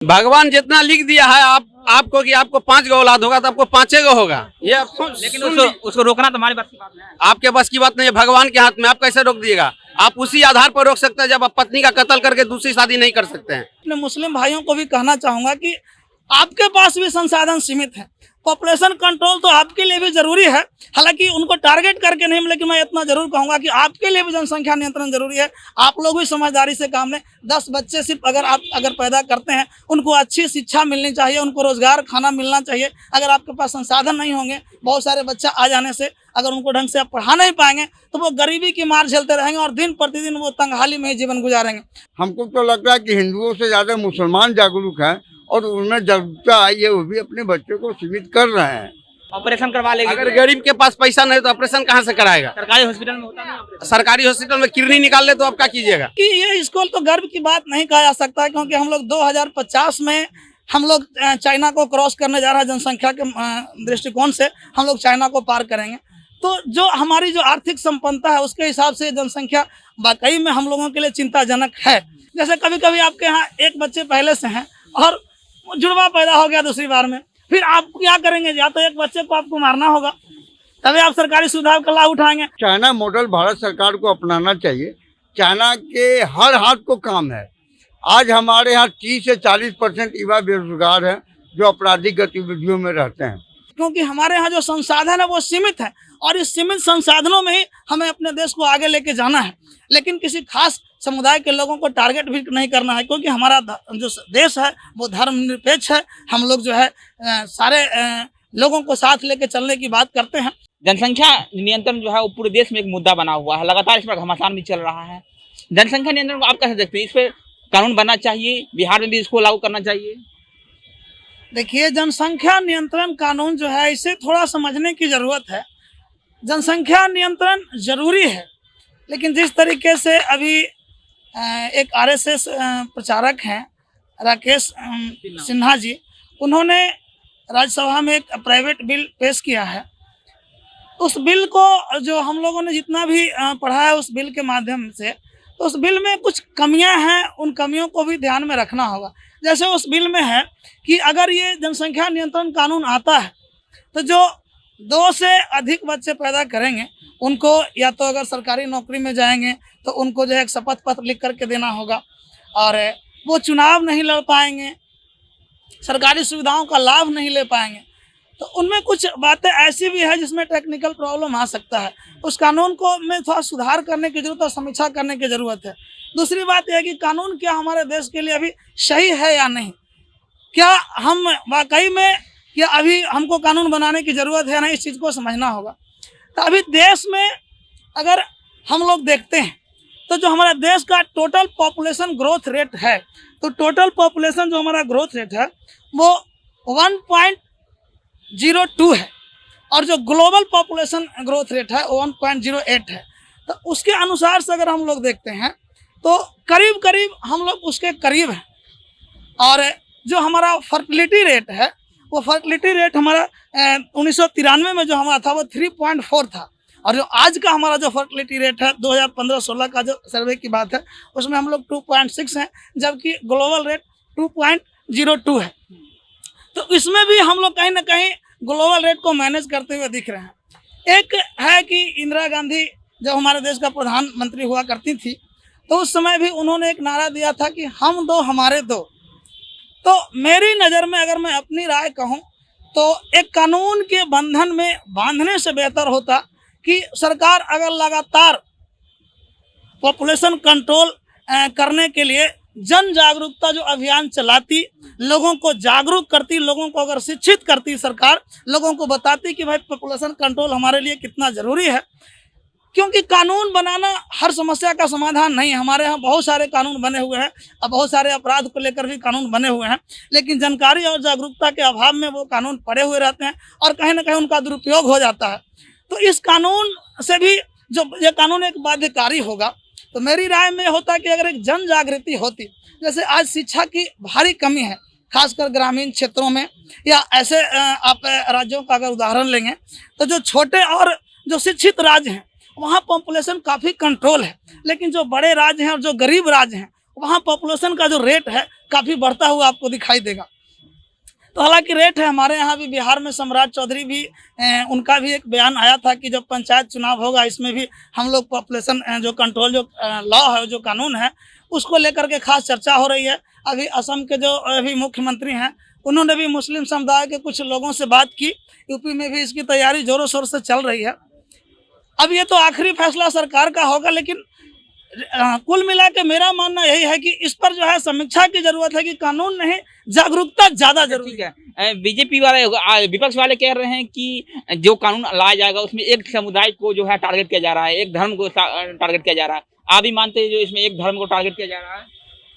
भगवान जितना लिख दिया है आपको कि आपको 5 गो औलाद होगा तो आपको 5 गो होगा। ये आप लेकिन उसको रोकना तो हमारी बात की बात है। आपके बस की बात नहीं है, भगवान के हाथ में। आप कैसे रोक दिएगा? आप उसी आधार पर रोक सकते हैं जब आप पत्नी का कत्ल करके दूसरी शादी नहीं कर सकते हैं। अपने मुस्लिम भाइयों को भी कहना चाहूंगा कि आपके पास भी संसाधन सीमित है, पॉपुलेशन कंट्रोल तो आपके लिए भी जरूरी है। हालांकि उनको टारगेट करके नहीं, लेकिन मैं इतना जरूर कहूंगा कि आपके लिए भी जनसंख्या नियंत्रण जरूरी है। आप लोग भी समझदारी से काम लें। 10 बच्चे सिर्फ अगर पैदा करते हैं, उनको अच्छी शिक्षा मिलनी चाहिए, उनको रोजगार खाना मिलना चाहिए। अगर आपके पास संसाधन नहीं होंगे, बहुत सारे बच्चा आ जाने से अगर उनको ढंग से आप पढ़ा नहीं पाएंगे तो वो गरीबी की मार झेलते रहेंगे और दिन प्रतिदिन वो तंगहाली में ही जीवन गुजारेंगे। हमको तो लगता है कि हिंदुओं से ज्यादा मुसलमान जागरूक हैं और उनमें जागरूकता आई है, वो भी अपने बच्चों को सीमित कर रहे हैं। ऑपरेशन करवा लेंगे। अगर गरीब के पास पैसा नहीं तो ऑपरेशन कहाँ से कराएगा? सरकारी हॉस्पिटल में होता नहीं। सरकारी हॉस्पिटल में किडनी निकाल ले तो आप क्या कीजिएगा? कि ये स्कूल तो गर्व की बात नहीं कहा जा सकता, क्योंकि हम लोग 2050 में हम लोग चाइना को क्रॉस करने जा रहा है। जनसंख्या के दृष्टिकोण से हम लोग चाइना को पार करेंगे। तो जो हमारी जो आर्थिक संपन्नता है उसके हिसाब से जनसंख्या वाकई में हम लोगों के लिए चिंताजनक है। जैसे कभी कभी आपके यहाँ एक बच्चे पहले से हैं और जुड़वा पैदा हो गया दूसरी बार में, फिर आप क्या करेंगे? या तो एक बच्चे को आपको मारना होगा, तभी आप सरकारी सुविधाओं का लाभ उठाएंगे। चाइना मॉडल भारत सरकार को अपनाना चाहिए। चाइना के हर हाथ को काम है। आज हमारे यहाँ 30 से 40% युवा बेरोजगार हैं जो आपराधिक गतिविधियों में रहते हैं। क्योंकि हमारे यहाँ जो संसाधन है वो सीमित है और इस सीमित संसाधनों में ही हमें अपने देश को आगे लेके जाना है। लेकिन किसी खास समुदाय के लोगों को टारगेट भी नहीं करना है, क्योंकि हमारा जो देश है वो धर्मनिरपेक्ष है। हम लोग जो है सारे लोगों को साथ लेके चलने की बात करते हैं। जनसंख्या नियंत्रण जो है वो पूरे देश में एक मुद्दा बना हुआ है। लगातार इस पर घमासान भी चल रहा है। जनसंख्या नियंत्रण को आप कैसे देखते हैं? इस पर कानून बनना चाहिए, बिहार में भी इसको लागू करना चाहिए। देखिए, जनसंख्या नियंत्रण कानून जो है इसे थोड़ा समझने की जरूरत है। जनसंख्या नियंत्रण जरूरी है, लेकिन जिस तरीके से अभी एक आरएसएस प्रचारक हैं राकेश सिन्हा जी, उन्होंने राज्यसभा में एक प्राइवेट बिल पेश किया है। उस बिल को जो हम लोगों ने जितना भी पढ़ा है उस बिल के माध्यम से, तो उस बिल में कुछ कमियां हैं, उन कमियों को भी ध्यान में रखना होगा। जैसे उस बिल में है कि अगर ये जनसंख्या नियंत्रण कानून आता है तो जो 2 से अधिक बच्चे पैदा करेंगे उनको या तो अगर सरकारी नौकरी में जाएंगे तो उनको जो है एक शपथ पत्र लिख करके देना होगा और वो चुनाव नहीं लड़ पाएंगे, सरकारी सुविधाओं का लाभ नहीं ले पाएंगे। तो उनमें कुछ बातें ऐसी भी है जिसमें टेक्निकल प्रॉब्लम आ सकता है। उस कानून को में थोड़ा सुधार करने की जरूरत और समीक्षा करने की ज़रूरत है। दूसरी बात यह है कि कानून क्या हमारे देश के लिए अभी सही है या नहीं, क्या हम वाकई में क्या अभी हमको कानून बनाने की ज़रूरत है या नहीं, इस चीज़ को समझना होगा। तो अभी देश में अगर हम लोग देखते हैं तो जो हमारा देश का टोटल पॉपुलेशन ग्रोथ रेट है, तो टोटल पॉपुलेशन जो हमारा ग्रोथ रेट है वो 1.02 है और जो ग्लोबल पॉपुलेशन ग्रोथ रेट है वो 1.08 है। तो उसके अनुसार से अगर हम लोग देखते हैं तो करीब करीब हम लोग उसके करीब हैं। और जो हमारा फर्टिलिटी रेट है वो फर्टिलिटी रेट हमारा 1993 में जो हमारा था वो 3.4 था, और जो आज का हमारा जो फर्टिलिटी रेट है 2015-16 का जो सर्वे की बात है उसमें हम लोग 2.6 हैं, जबकि ग्लोबल रेट 2.02 है। तो इसमें भी हम लोग कहीं ना कहीं ग्लोबल रेट को मैनेज करते हुए दिख रहे हैं। एक है कि इंदिरा गांधी जब हमारे देश का प्रधानमंत्री हुआ करती थी तो उस समय भी उन्होंने एक नारा दिया था कि हम दो हमारे दो। तो मेरी नज़र में अगर मैं अपनी राय कहूं तो एक कानून के बंधन में बांधने से बेहतर होता कि सरकार अगर लगातार पॉपुलेशन कंट्रोल करने के लिए जन जागरूकता जो अभियान चलाती, लोगों को जागरूक करती, लोगों को अगर शिक्षित करती, सरकार लोगों को बताती कि भाई पॉपुलेशन कंट्रोल हमारे लिए कितना ज़रूरी है। क्योंकि कानून बनाना हर समस्या का समाधान नहीं है। हमारे यहाँ बहुत सारे कानून बने हुए हैं और बहुत सारे अपराध को लेकर भी कानून बने हुए हैं, लेकिन जानकारी और जागरूकता के अभाव में वो कानून पड़े हुए रहते हैं और कहीं ना कहीं उनका दुरुपयोग हो जाता है। तो इस कानून से भी जो ये कानून एक बाध्यकारी होगा, तो मेरी राय में होता कि अगर एक जन जागृति होती, जैसे आज शिक्षा की भारी कमी है खासकर ग्रामीण क्षेत्रों में, या ऐसे आप राज्यों का अगर उदाहरण लेंगे तो जो छोटे और जो शिक्षित राज्य हैं वहाँ पॉपुलेशन काफ़ी कंट्रोल है, लेकिन जो बड़े राज्य हैं और जो गरीब राज्य हैं वहाँ पॉपुलेशन का जो रेट है काफ़ी बढ़ता हुआ आपको दिखाई देगा। तो हालांकि रेट है, हमारे यहाँ भी बिहार में सम्राट चौधरी भी उनका भी एक बयान आया था कि जब पंचायत चुनाव होगा इसमें भी हम लोग पॉपुलेशन जो कंट्रोल जो लॉ है, जो कानून है, उसको लेकर के खास चर्चा हो रही है। अभी असम के जो अभी मुख्यमंत्री हैं उन्होंने भी मुस्लिम समुदाय के कुछ लोगों से बात की। यूपी में भी इसकी तैयारी जोरों शोर से चल रही है। अब ये तो आखिरी फैसला सरकार का होगा, लेकिन कुल मिला के मेरा मानना यही है कि इस पर जो है समीक्षा की जरूरत है कि कानून नहीं, जागरूकता ज्यादा जरूरी है। बीजेपी वाले, विपक्ष वाले कह रहे हैं कि जो कानून लाया जाएगा उसमें एक समुदाय को जो है टारगेट किया जा रहा है, एक धर्म को टारगेट किया जा रहा है। आप भी मानते हैं जो इसमें एक धर्म को टारगेट किया जा रहा है?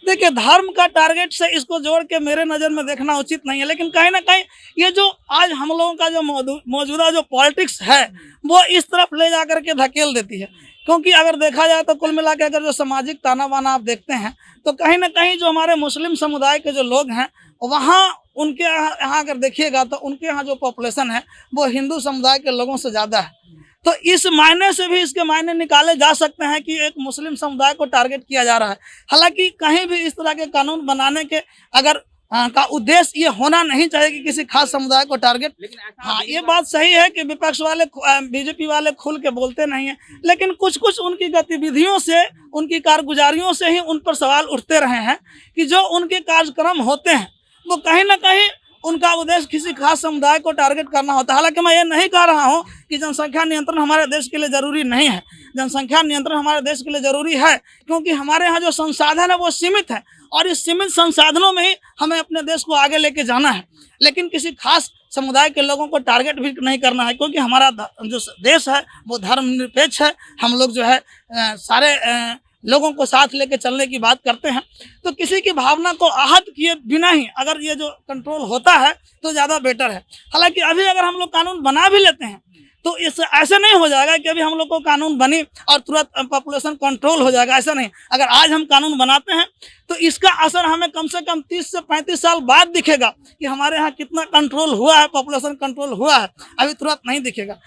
देखिए, धर्म का टारगेट से इसको जोड़ के मेरे नज़र में देखना उचित नहीं है, लेकिन कहीं ना कहीं ये जो आज हम लोगों का जो मौजूदा जो पॉलिटिक्स है वो इस तरफ ले जा करके धकेल देती है। क्योंकि अगर देखा जाए तो कुल मिला के अगर जो सामाजिक ताना बाना आप देखते हैं तो कहीं ना कहीं जो हमारे मुस्लिम समुदाय के जो लोग हैं वहाँ उनके यहाँ अगर देखिएगा तो उनके यहाँ जो पॉपुलेशन है वो हिंदू समुदाय के लोगों से ज़्यादा है। तो इस मायने से भी इसके मायने निकाले जा सकते हैं कि एक मुस्लिम समुदाय को टारगेट किया जा रहा है। हालांकि कहीं भी इस तरह के कानून बनाने के अगर का उद्देश्य ये होना नहीं चाहिए कि किसी खास समुदाय को टारगेट। हाँ, ये बात सही है कि विपक्ष वाले बीजेपी वाले खुल के बोलते नहीं हैं, लेकिन कुछ कुछ उनकी गतिविधियों से, उनकी कारगुजारियों से ही उन पर सवाल उठते रहे हैं कि जो उनके कार्यक्रम होते हैं वो कहीं ना कहीं उनका उद्देश्य किसी खास समुदाय को टारगेट करना होता है। हालांकि मैं ये नहीं कह रहा हूँ कि जनसंख्या नियंत्रण हमारे देश के लिए ज़रूरी नहीं है। जनसंख्या नियंत्रण हमारे देश के लिए ज़रूरी है क्योंकि हमारे यहाँ जो संसाधन है वो सीमित है और इस सीमित संसाधनों में ही हमें अपने देश को आगे लेके जाना है। लेकिन किसी खास समुदाय के लोगों को टारगेट भी नहीं करना है, क्योंकि हमारा जो देश है वो धर्मनिरपेक्ष है। हम लोग जो है सारे लोगों को साथ लेके चलने की बात करते हैं। तो किसी की भावना को आहत किए बिना ही अगर ये जो कंट्रोल होता है तो ज़्यादा बेटर है। हालांकि अभी अगर हम लोग कानून बना भी लेते हैं तो इससे ऐसे नहीं हो जाएगा कि अभी हम लोग को कानून बनी और तुरंत पॉपुलेशन कंट्रोल हो जाएगा, ऐसा नहीं। अगर आज हम कानून बनाते हैं तो इसका असर हमें कम से कम 30 से 35 साल बाद दिखेगा कि हमारे यहाँ कितना कंट्रोल हुआ है, पॉपुलेशन कंट्रोल हुआ है। अभी तुरंत नहीं दिखेगा।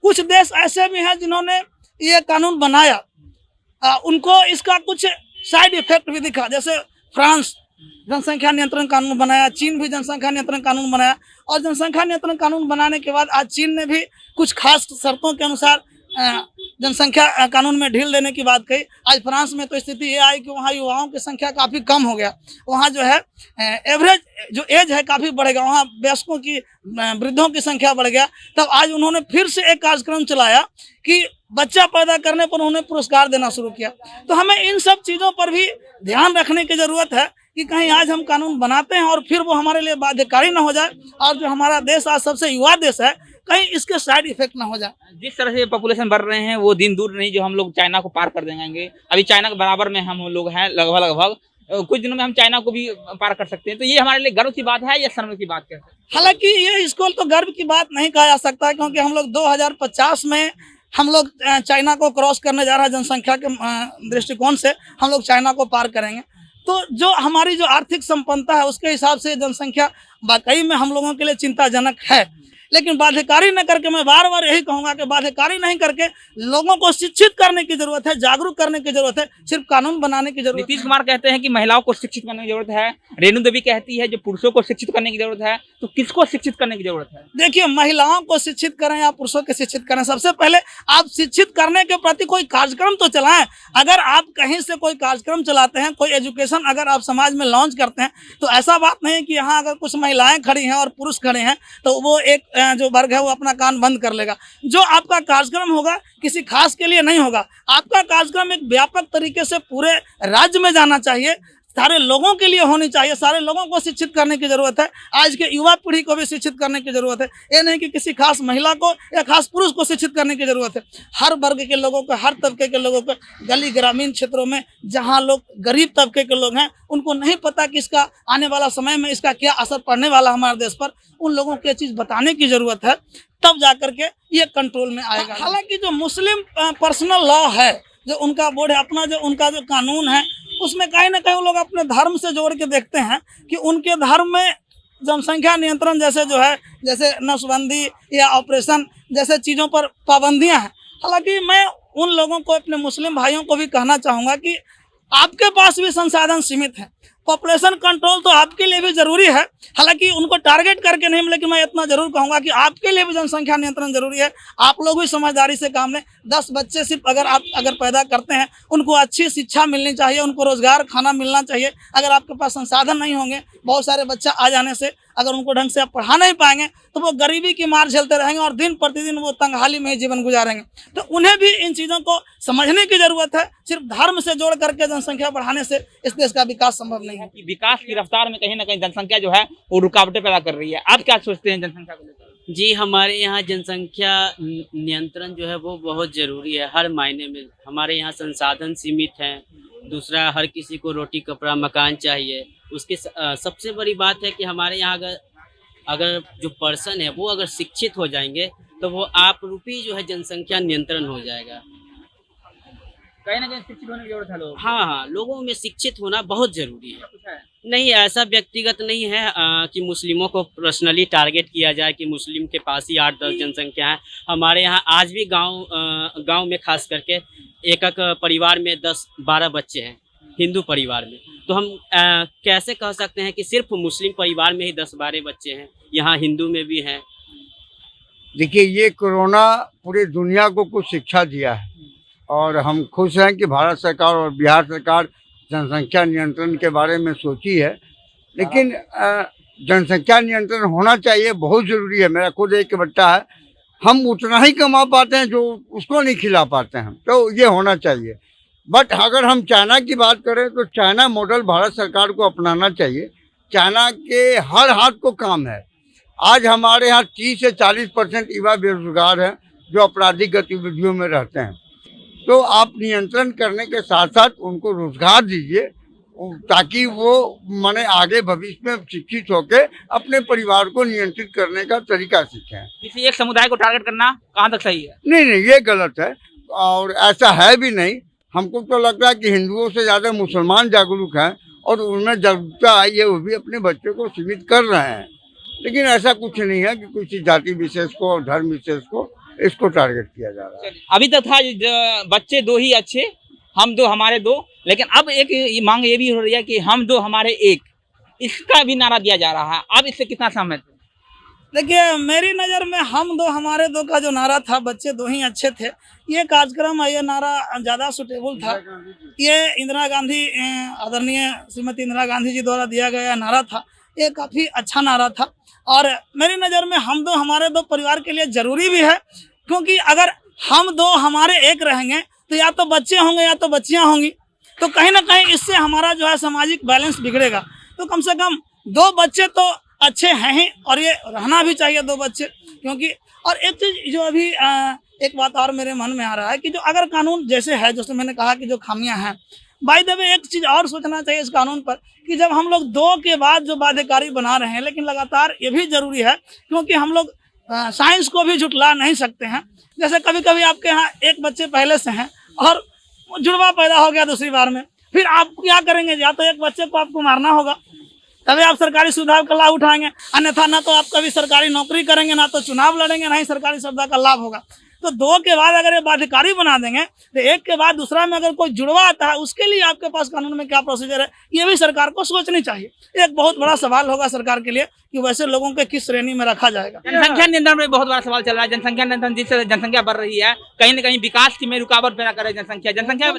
कुछ देश ऐसे भी हैं जिन्होंने ये कानून बनाया, उनको इसका कुछ साइड इफेक्ट भी दिखा। जैसे फ्रांस जनसंख्या नियंत्रण कानून बनाया, चीन भी जनसंख्या नियंत्रण कानून बनाया और जनसंख्या नियंत्रण कानून बनाने के बाद आज चीन ने भी कुछ खास शर्तों के अनुसार जनसंख्या कानून में ढील देने की बात कही। आज फ्रांस में तो स्थिति ये आई कि वहाँ युवाओं की संख्या काफ़ी कम हो गया। वहाँ जो है एवरेज जो एज है काफ़ी बढ़ गया, वहाँ वयस्कों की वृद्धों की संख्या बढ़ गया। तब आज उन्होंने फिर से एक कार्यक्रम चलाया कि बच्चा पैदा करने पर उन्हें पुरस्कार देना शुरू किया। तो हमें इन सब चीज़ों पर भी ध्यान रखने की ज़रूरत है कि कहीं आज हम कानून बनाते हैं और फिर वो हमारे लिए बाध्यकारी ना हो जाए और जो हमारा देश आज सबसे युवा देश है कहीं इसके साइड इफेक्ट ना हो जाए। जिस तरह से पॉपुलेशन बढ़ रहे हैं वो दिन दूर नहीं जो हम लोग चाइना को पार कर देंगे। अभी चाइना के बराबर में हम लोग हैं लगभग कुछ दिनों में हम चाइना को भी पार कर सकते हैं। तो ये हमारे लिए गर्व की बात है या शर्म की बात है? हालांकि ये इसको तो गर्व की बात नहीं कहा जा सकता, क्योंकि हम लोग 2050 में हम लोग चाइना को क्रॉस करने जा रहा है। जनसंख्या के दृष्टिकोण से हम लोग चाइना को पार करेंगे। तो जो हमारी जो आर्थिक संपन्नता है उसके हिसाब से जनसंख्या वाकई में हम लोगों के लिए चिंताजनक है। लेकिन बाध्यकारी न करके, मैं बार बार यही कहूँगा कि बाध्यकारी नहीं करके लोगों को शिक्षित करने की जरूरत है, जागरूक करने की जरूरत है, सिर्फ कानून बनाने की जरूरत। नीतीश कुमार कहते हैं कि महिलाओं को शिक्षित करने की जरूरत है, रेणु देवी कहती है जो पुरुषों को शिक्षित करने की जरूरत है। तो किसको शिक्षित करने की जरूरत है? देखिए, महिलाओं को शिक्षित करें या पुरुषों को शिक्षित करें, सबसे पहले आप शिक्षित करने के प्रति कोई कार्यक्रम तो चलाएं। अगर आप कहीं से कोई कार्यक्रम चलाते हैं, कोई एजुकेशन अगर आप समाज में लॉन्च करते हैं, तो ऐसा बात नहीं कि यहाँ अगर कुछ महिलाएं खड़ी हैं और पुरुष खड़े हैं तो वो एक जो वर्ग है वो अपना कान बंद कर लेगा। जो आपका कार्यक्रम होगा किसी खास के लिए नहीं होगा। आपका कार्यक्रम एक व्यापक तरीके से पूरे राज्य में जाना चाहिए, सारे लोगों के लिए होनी चाहिए। सारे लोगों को शिक्षित करने की जरूरत है। आज के युवा पीढ़ी को भी शिक्षित करने की जरूरत है। ये नहीं कि किसी खास महिला को या खास पुरुष को शिक्षित करने की जरूरत है। हर वर्ग के लोगों को, हर तबके के लोगों को, गली ग्रामीण क्षेत्रों में जहाँ लोग गरीब तबके के लोग हैं उनको नहीं पता कि इसका आने वाला समय में इसका क्या असर पड़ने वाला हमारे देश पर, उन लोगों को ये चीज़ बताने की जरूरत है, तब जाकर के ये कंट्रोल में आएगा। हालांकि जो मुस्लिम पर्सनल लॉ है, जो उनका बोर्ड है, अपना जो उनका जो कानून है, उसमें कहीं ना कहीं वो लोग अपने धर्म से जोड़ के देखते हैं कि उनके धर्म में जनसंख्या नियंत्रण जैसे जो है, जैसे नसबंदी या ऑपरेशन जैसे चीज़ों पर पाबंदियां हैं। हालांकि मैं उन लोगों को, अपने मुस्लिम भाइयों को भी कहना चाहूँगा कि आपके पास भी संसाधन सीमित है। पॉपुलेशन कंट्रोल तो आपके लिए भी जरूरी है, हालांकि उनको टारगेट करके नहीं, लेकिन मैं इतना जरूर कहूंगा कि आपके लिए भी जनसंख्या नियंत्रण जरूरी है। आप लोग भी समझदारी से काम लें। 10 बच्चे सिर्फ अगर पैदा करते हैं, उनको अच्छी शिक्षा मिलनी चाहिए, उनको रोजगार खाना मिलना चाहिए। अगर आपके पास संसाधन नहीं होंगे, बहुत सारे बच्चा आ जाने से अगर उनको ढंग से आप पढ़ा नहीं पाएंगे तो वो गरीबी की मार झेलते रहेंगे और दिन प्रतिदिन वो तंगहाली में ही जीवन गुजारेंगे। तो उन्हें भी इन चीज़ों को समझने की जरूरत है। सिर्फ धर्म से जोड़ करके जनसंख्या बढ़ाने से इस देश का विकास संभव नहीं है। कि विकास की रफ्तार में कहीं ना कहीं जनसंख्या जो है वो रुकावटें पैदा कर रही है। आप क्या सोचते हैं जनसंख्या को लेकर? जी, हमारे यहाँ जनसंख्या नियंत्रण जो है वो बहुत ज़रूरी है हर मायने में। हमारे यहाँ संसाधन सीमित हैं। दूसरा, हर किसी को रोटी कपड़ा मकान चाहिए। उसके सबसे बड़ी बात है कि हमारे यहाँ अगर जो पर्सन है वो अगर शिक्षित हो जाएंगे तो वो आप रूपी जो है जनसंख्या नियंत्रण हो जाएगा। कहीं ना कहीं शिक्षित होने की जरूरत है लोगों को। हाँ, लोगों में शिक्षित होना बहुत ज़रूरी है। नहीं, ऐसा व्यक्तिगत नहीं है कि मुस्लिमों को पर्सनली टारगेट किया जाए कि मुस्लिम के पास ही 8-10 जनसंख्या है। हमारे यहाँ आज भी गांव में खास करके एक परिवार में 10-12 बच्चे हैं, हिंदू परिवार में। तो हम कैसे कह सकते हैं कि सिर्फ मुस्लिम परिवार में ही 10-12 बच्चे हैं? यहाँ हिंदू में भी हैं। देखिए, ये कोरोना पूरी दुनिया को कुछ शिक्षा दिया है और हम खुश हैं कि भारत सरकार और बिहार सरकार जनसंख्या नियंत्रण के बारे में सोची है। लेकिन जनसंख्या नियंत्रण होना चाहिए, बहुत ज़रूरी है। मेरा खुद एक बच्चा है, हम उतना ही कमा पाते हैं जो उसको नहीं खिला पाते हैं, तो ये होना चाहिए। बट अगर हम चाइना की बात करें तो चाइना मॉडल भारत सरकार को अपनाना चाहिए। चाइना के हर हाथ को काम है। आज हमारे यहाँ 30 से 40% युवा बेरोजगार हैं जो आपराधिक गतिविधियों में रहते हैं। तो आप नियंत्रण करने के साथ साथ उनको रोजगार दीजिए ताकि वो माने आगे भविष्य में शिक्षित होकर अपने परिवार को नियंत्रित करने का तरीका सीखें। किसी एक समुदाय को टारगेट करना कहाँ तक सही है? नहीं, ये गलत है और ऐसा है भी नहीं। हमको तो लगता है कि हिंदुओं से ज़्यादा मुसलमान जागरूक हैं और उनमें जागरूकता आई है, वो भी अपने बच्चों को सीमित कर रहे हैं। लेकिन ऐसा कुछ नहीं है कि किसी जाति विशेष को और धर्म विशेष को इसको टारगेट किया जा रहा है। अभी तक था बच्चे 2 ही अच्छे, हम 2 हमारे 2, लेकिन अब एक मांग ये भी हो रही है कि हम 2 हमारे 1, इसका भी नारा दिया जा रहा है। अब इससे कितना सहमत है? देखिए, मेरी नज़र में हम 2 हमारे 2 का जो नारा था, बच्चे 2 ही अच्छे थे, ये कार्यक्रम ये नारा ज़्यादा सुटेबल था। ये इंदिरा गांधी, आदरणीय श्रीमती इंदिरा गांधी जी द्वारा दिया गया नारा था। ये काफ़ी अच्छा नारा था और मेरी नज़र में हम 2 हमारे 2 परिवार के लिए ज़रूरी भी है, क्योंकि अगर हम 2 हमारे 1 रहेंगे तो या तो बच्चे होंगे या तो बच्चियाँ होंगी, तो कहीं ना कहीं इससे हमारा जो है सामाजिक बैलेंस बिगड़ेगा। तो कम से कम 2 बच्चे तो अच्छे हैं ही और ये रहना भी चाहिए 2 बच्चे, क्योंकि और एक चीज़ जो अभी एक बात और मेरे मन में आ रहा है कि जो अगर कानून जैसे है, जैसे मैंने कहा कि जो खामियां हैं, बाय द वे एक चीज़ और सोचना चाहिए इस कानून पर कि जब हम लोग 2 के बाद जो बाध्यकारी बना रहे हैं, लेकिन लगातार ये भी ज़रूरी है क्योंकि हम लोग साइंस को भी झुटला नहीं सकते हैं। जैसे कभी कभी आपके यहाँ 1 बच्चे पहले से हैं और जुड़वा पैदा हो गया दूसरी बार में, फिर आप क्या करेंगे? या तो 1 बच्चे को आपको मारना होगा, तभी आप सरकारी सुविधा का लाभ उठाएंगे, अन्यथा ना तो आप कभी सरकारी नौकरी करेंगे, ना तो चुनाव लड़ेंगे, ना ही सरकारी सुविधा का लाभ होगा। तो 2 के बाद अगर ये बाध्यकारी बना देंगे तो 1 के बाद दूसरा में अगर कोई जुड़वा आता है, उसके लिए आपके पास कानून में क्या प्रोसीजर है, ये भी सरकार को सोचनी चाहिए। एक बहुत बड़ा सवाल होगा सरकार के लिए कि वैसे लोगों को किस श्रेणी में रखा जाएगा। जनसंख्या नियंत्रण में बहुत बड़ा सवाल चल रहा है। जनसंख्या नियंत्रण, जिससे जनसंख्या बढ़ रही है, कहीं ना कहीं विकास की में रुकावट पैदा कर रही है। जनसंख्या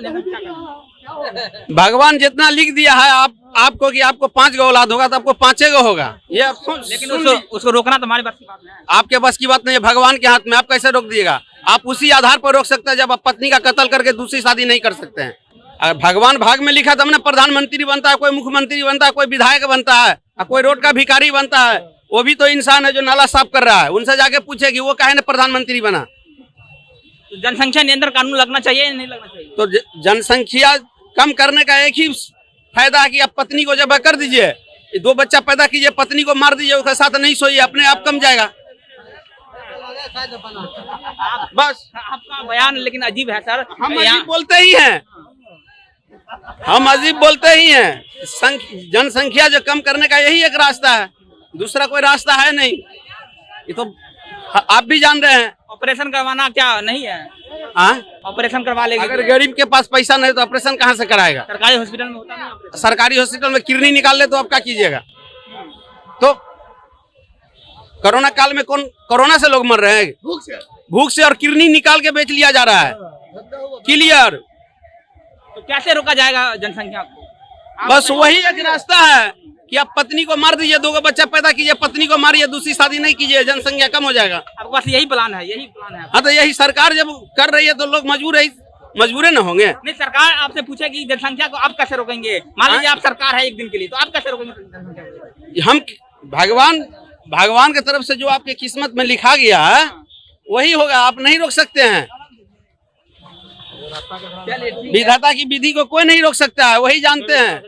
भगवान जितना लिख दिया है आपको कि आपको 5 गो औलाद होगा तो आपको 5 गो होगा, ये लेकिन उसको रोकना तो हमारे बस की बात नहीं है। आपके बस की बात नहीं है, भगवान के हाथ में। आप कैसे रोक दिएगा? आप उसी आधार पर रोक सकते हैं जब आप पत्नी का कत्ल करके दूसरी शादी नहीं कर सकते हैं। अगर भगवान भाग में लिखा तब ना प्रधानमंत्री बनता है, कोई मुख्यमंत्री बनता है, कोई विधायक बनता है, कोई रोड का भिखारी बनता है। वो भी तो इंसान है जो नाला साफ कर रहा है। उनसे जाके पूछे कि वो काहे ना प्रधानमंत्री बना। तो जनसंख्या नियंत्रण कानून लगना चाहिए या नहीं लगना चाहिए? तो जनसंख्या कम करने का एक ही फायदा है कि आप पत्नी को जब कर दीजिए, 2 बच्चा पैदा कीजिए, पत्नी को मार दीजिए, उसके साथ नहीं सोइए, अपने आप कम जाएगा। बस आपका बयान लेकिन अजीब है सर। हम अजीब बोलते ही हैं, हम अजीब बोलते ही हैं। जनसंख्या जो कम करने का यही एक रास्ता है, दूसरा कोई रास्ता है नहीं। ये तो आप भी जान रहे हैं। ऑपरेशन करवाना क्या नहीं है? हाँ? ऑपरेशन करवा लेंगे। अगर गरीब के पास पैसा नहीं तो ऑपरेशन कहाँ से कराएगा? सरकारी हॉस्पिटल में होता नहीं ऑपरेशन? सरकारी हॉस्पिटल में किडनी निकाल ले तो आप क्या कीजिएगा? तो कोरोना काल में कौन कोरोना से लोग मर रहे हैं? भूख से और किडनी निकाल के बेच लिया जा रहा है। क्लियर। तो कैसे रोका जाएगा जनसंख्या को? बस वही एक रास्ता है कि आप पत्नी को मार दीजिए, 2 बच्चा पैदा कीजिए, पत्नी को मारिए, दूसरी शादी नहीं कीजिए, जनसंख्या कम हो जाएगा। आपके पास यही प्लान है? यही प्लान है? हाँ, तो यही सरकार जब कर रही है तो लोग मजबूरे न होंगे। नहीं, सरकार आपसे पूछे कि जनसंख्या को आप कैसे रोकेंगे? मान लीजिए आप सरकार है एक दिन के लिए, तो आप कैसे रोकेंगे जनसंख्या को? हम भगवान की तरफ से जो आपके किस्मत में लिखा गया है वही होगा, आप नहीं रोक सकते हैं। विधाता की विधि को कोई नहीं रोक सकता है, वही जानते हैं।